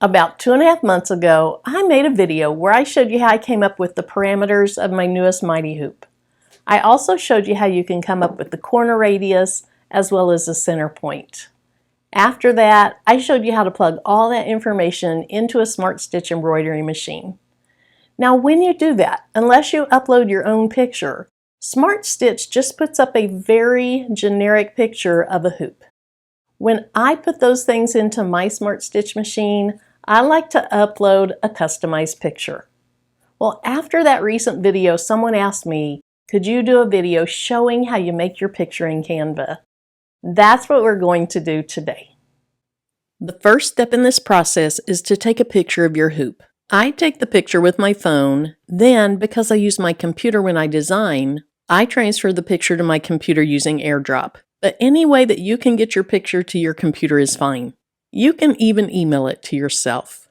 About 2.5 months ago, I made a video where I showed you how I came up with the parameters of my newest Mighty Hoop. I also showed you how you can come up with the corner radius as well as the center point. After that, I showed you how to plug all that information into a Smartstitch embroidery machine. Now when you do that, unless you upload your own picture, Smartstitch just puts up a very generic picture of a hoop. When I put those things into my Smartstitch machine, I like to upload a customized picture. Well, after that recent video, someone asked me, could you do a video showing how you make your picture in Canva? That's what we're going to do today. The first step in this process is to take a picture of your hoop. I take the picture with my phone, then because I use my computer when I design, I transfer the picture to my computer using AirDrop. But any way that you can get your picture to your computer is fine. You can even email it to yourself.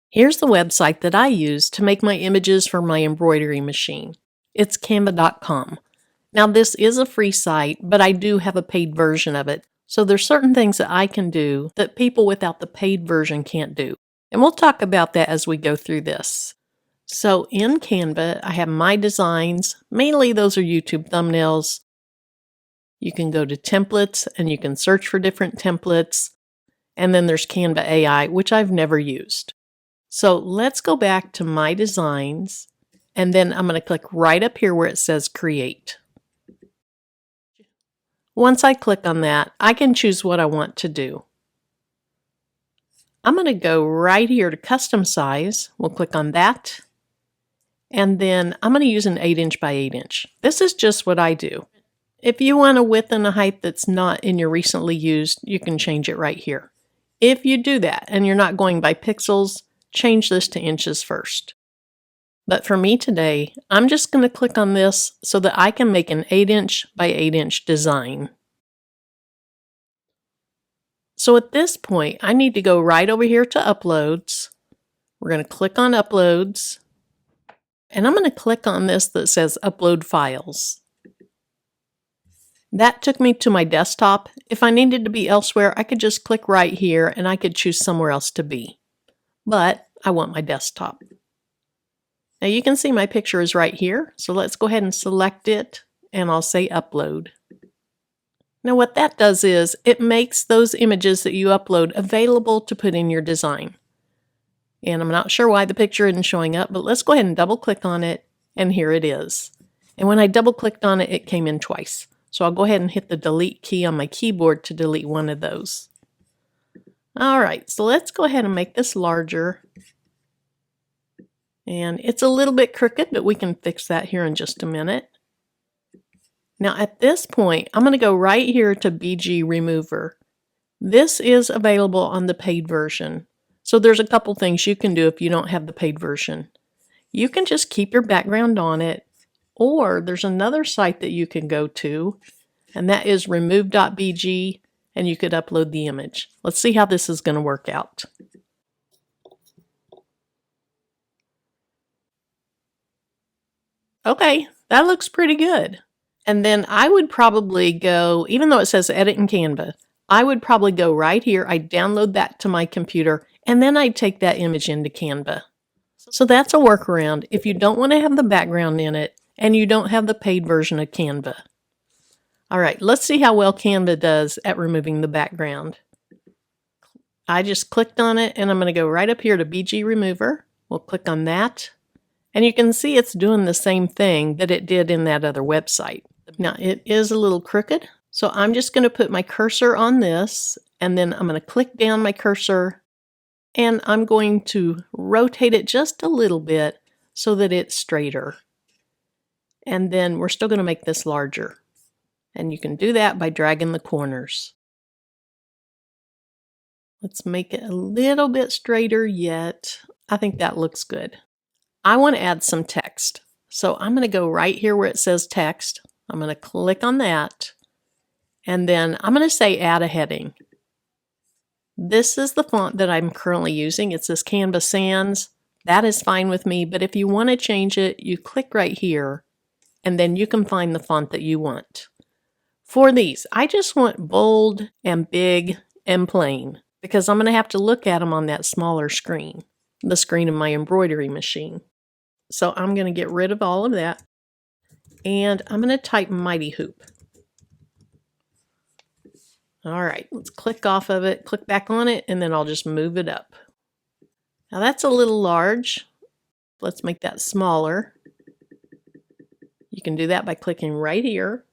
Here's the website that I use to make my images for my embroidery machine. It's canva.com. Now this is a free site, but I do have a paid version of it, so there's certain things that I can do that people without the paid version can't do. And we'll talk about that as we go through this. So in Canva, I have my designs. Mainly those are YouTube thumbnails. You can go to templates and you can search for different templates. And then there's Canva AI, which I've never used. So let's go back to my designs. And then I'm going to click right up here where it says create. Once I click on that, I can choose what I want to do. I'm going to go right here to custom size. We'll click on that. And then I'm going to use an 8" by 8". This is just what I do. If you want a width and a height that's not in your recently used, you can change it right here. If you do that and you're not going by pixels, change this to inches first. But for me today, I'm just going to click on this so that I can make an 8" by 8" design. So at this point, I need to go right over here to Uploads. We're going to click on Uploads. And I'm going to click on this that says Upload Files. That took me to my desktop. If I needed to be elsewhere, I could just click right here and I could choose somewhere else to be. But I want my desktop. Now you can see my picture is right here. So let's go ahead and select it and I'll say Upload. Now what that does is it makes those images that you upload available to put in your design. And I'm not sure why the picture isn't showing up, but let's go ahead and double click on it and here it is. And when I double clicked on it, it came in twice. So I'll go ahead and hit the delete key on my keyboard to delete one of those. All right, so let's go ahead and make this larger. And it's a little bit crooked, but we can fix that here in just a minute. Now at this point, I'm going to go right here to BG Remover. This is available on the paid version. So there's a couple things you can do if you don't have the paid version. You can just keep your background on it, or there's another site that you can go to, and that is remove.bg, and you could upload the image. Let's see how this is going to work out. Okay, that looks pretty good. And then I would probably go, even though it says edit in Canva, I would probably go right here, I'd download that to my computer, and then I'd take that image into Canva. So that's a workaround if you don't want to have the background in it and you don't have the paid version of Canva. All right, let's see how well Canva does at removing the background. I just clicked on it and I'm going to go right up here to BG Remover. We'll click on that. And you can see it's doing the same thing that it did in that other website. Now it is a little crooked, so I'm just going to put my cursor on this and then I'm going to click down my cursor and I'm going to rotate it just a little bit so that it's straighter. And then we're still going to make this larger. And you can do that by dragging the corners. Let's make it a little bit straighter yet. I think that looks good. I want to add some text. So I'm going to go right here where it says text. I'm going to click on that. And then I'm going to say add a heading. This is the font that I'm currently using. It's this Canva Sans. That is fine with me, but if you want to change it, you click right here, and then you can find the font that you want. For these, I just want bold and big and plain. because I'm going to have to look at them on that smaller screen, the screen of my embroidery machine. So I'm going to get rid of all of that, and I'm going to type Mighty Hoop. All right, let's click off of it, click back on it, and then I'll just move it up. Now that's a little large. Let's make that smaller. You can do that by clicking right here.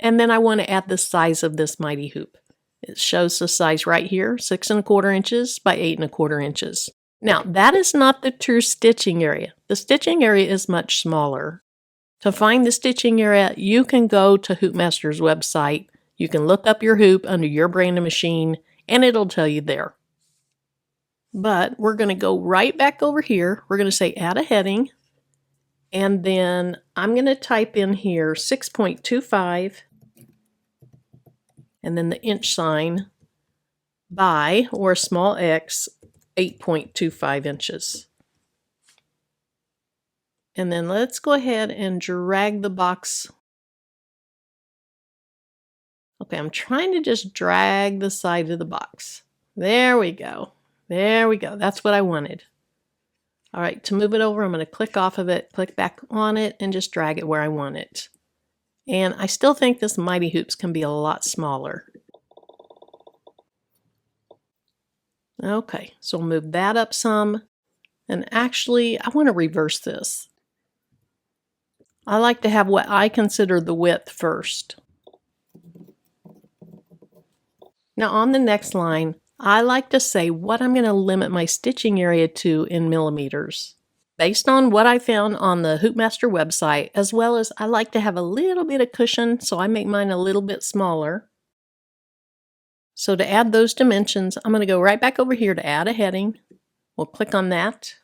And then I want to add the size of this Mighty Hoop. It shows the size right here, 6 1/4 inches by 8 1/4 inches. Now that is not the true stitching area. The stitching area is much smaller. To find the stitching area, you can go to HoopMaster's website. You can look up your hoop under your brand of machine, and it'll tell you there. But we're going to go right back over here. We're going to say add a heading, and then I'm going to type in here 6.25, and then the inch sign by, or a small x, 8.25 inches. And then let's go ahead and drag the box. Okay, I'm trying to just drag the side of the box. There we go. There we go. That's what I wanted. All right, to move it over, I'm going to click off of it, click back on it, and just drag it where I want it. And I still think this Mighty Hoops can be a lot smaller. Okay, so we'll move that up some. And actually, I want to reverse this. I like to have what I consider the width first. Now on the next line, I like to say what I'm going to limit my stitching area to in millimeters. Based on what I found on the HoopMaster website, as well as I like to have a little bit of cushion, so I make mine a little bit smaller. So to add those dimensions, I'm going to go right back over here to add a heading. We'll click on that.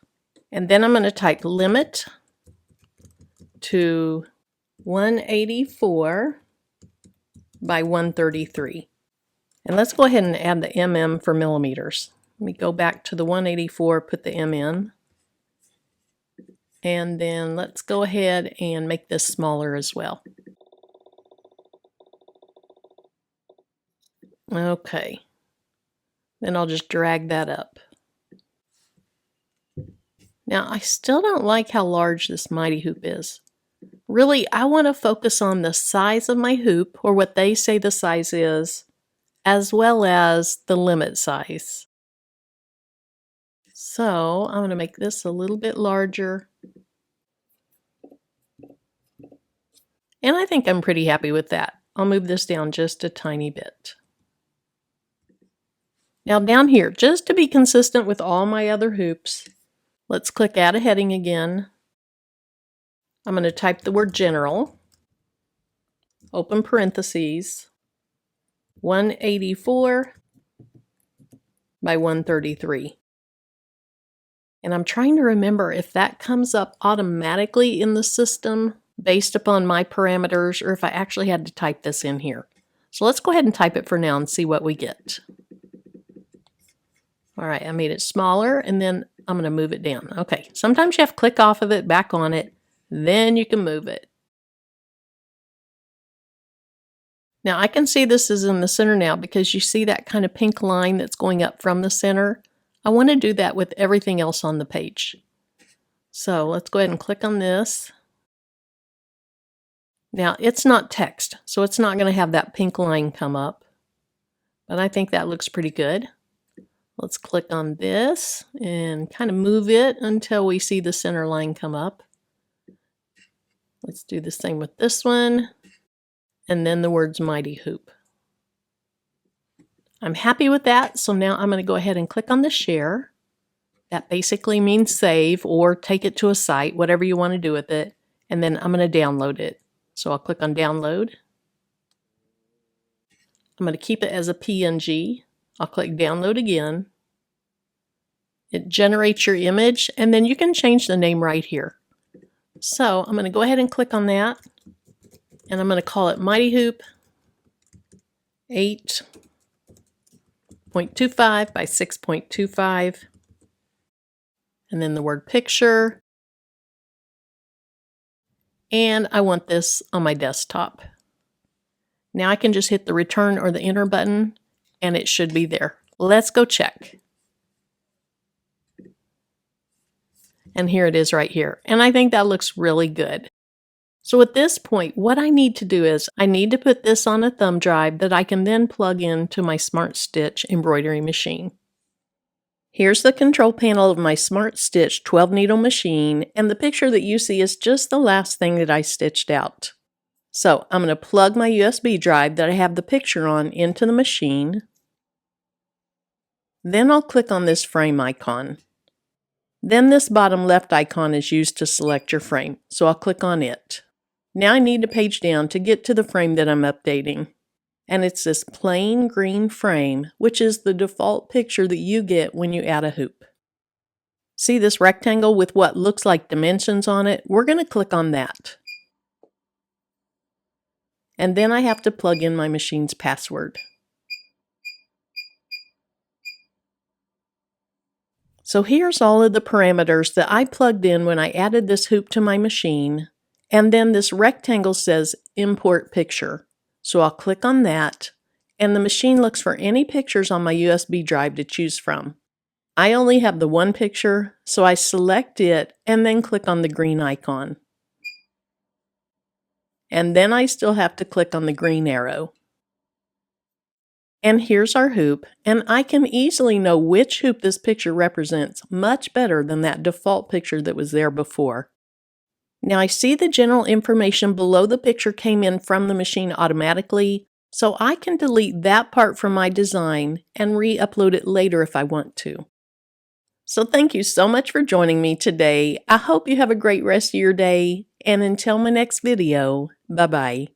And then I'm going to type limit to 184 by 133. And let's go ahead and add the mm for millimeters. Let me go back to the 184, put the m in. And then let's go ahead and make this smaller as well. Okay. Then I'll just drag that up. Now I still don't like how large this Mighty Hoop is. Really, I want to focus on the size of my hoop, or what they say the size is, as well as the limit size. So I'm going to make this a little bit larger. And I think I'm pretty happy with that. I'll move this down just a tiny bit. Now down here, just to be consistent with all my other hoops, let's click add a heading again. I'm going to type the word general, open parentheses, 184 by 133. And I'm trying to remember if that comes up automatically in the system based upon my parameters, or if I actually had to type this in here. So let's go ahead and type it for now and see what we get. All right, I made it smaller, and then I'm going to move it down. Okay, sometimes you have to click off of it, back on it, then you can move it. Now I can see this is in the center now because you see that kind of pink line that's going up from the center. I want to do that with everything else on the page. So let's go ahead and click on this. Now it's not text, so it's not going to have that pink line come up, but I think that looks pretty good. Let's click on this and kind of move it until we see the center line come up. Let's do the same with this one, and then the words Mighty Hoop. I'm happy with that, so now I'm going to go ahead and click on the share. That basically means save or take it to a site, whatever you want to do with it, and then I'm going to download it. So I'll click on download. I'm going to keep it as a PNG. I'll click download again. It generates your image, and then you can change the name right here. So I'm going to go ahead and click on that, and I'm going to call it Mighty Hoop 8.25 by 6.25, and then the word picture. And I want this on my desktop. Now I can just hit the return or the enter button, and it should be there. Let's go check. And here it is right here. And I think that looks really good. So at this point, what I need to do is I need to put this on a thumb drive that I can then plug into my Smartstitch embroidery machine. Here's the control panel of my Smartstitch 12 needle machine, and the picture that you see is just the last thing that I stitched out. So I'm going to plug my USB drive that I have the picture on into the machine. Then I'll click on this frame icon. Then this bottom left icon is used to select your frame, so I'll click on it. Now I need to page down to get to the frame that I'm updating. And it's this plain green frame, which is the default picture that you get when you add a hoop. See this rectangle with what looks like dimensions on it? We're going to click on that. And then I have to plug in my machine's password. So here's all of the parameters that I plugged in when I added this hoop to my machine. And then this rectangle says Import Picture. So I'll click on that, and the machine looks for any pictures on my USB drive to choose from. I only have the one picture, so I select it and then click on the green icon. And then I still have to click on the green arrow. And here's our hoop, and I can easily know which hoop this picture represents much better than that default picture that was there before. Now I see the general information below the picture came in from the machine automatically, so I can delete that part from my design and re-upload it later if I want to. So thank you so much for joining me today. I hope you have a great rest of your day, and until my next video, bye-bye.